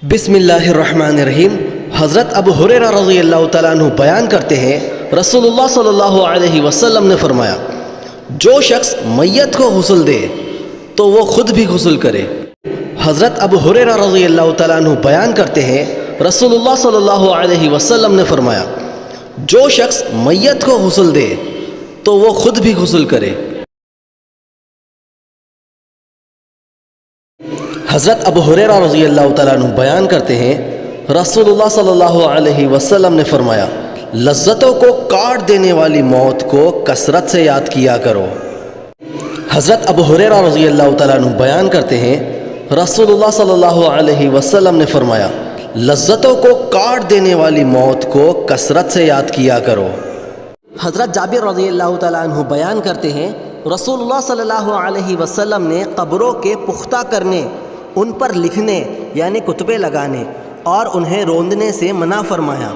بسم اللہ الرحمن الرحیم۔ حضرت ابو ہریرہ رضی اللہ تعالیٰ عنہ بیان کرتے ہیں، رسول اللہ صلی اللہ علیہ وسلم نے فرمایا، جو شخص میت کو غسل دے تو وہ خود بھی غسل کرے۔ حضرت ابو ہریرہ رضی اللہ تعالیٰ عنہ بیان کرتے ہیں، رسول اللہ صلی اللہ علیہ وسلم نے فرمایا، جو شخص میت کو غسل دے تو وہ خود بھی غسل کرے۔ حضرت ابو ہریرہ رضی اللہ تعالیٰ عنہ بیان کرتے ہیں، رسول اللہ صلی اللہ علیہ وسلم نے فرمایا، لذتوں کو کاٹ دینے والی موت کو کثرت سے یاد کیا کرو۔ حضرت ابو ہریرہ رضی اللہ تعالیٰ عنہ بیان کرتے ہیں، رسول اللہ صلی اللہ علیہ وسلم نے فرمایا، لذتوں کو کاٹ دینے والی موت کو کثرت سے یاد کیا کرو۔ حضرت جابر رضی اللہ تعالیٰ عنہ بیان کرتے ہیں، رسول اللہ صلی اللہ علیہ وسلم نے قبروں کے پختہ کرنے، ان پر لکھنے یعنی کتبے لگانے اور انہیں روندنے سے منع فرمایا۔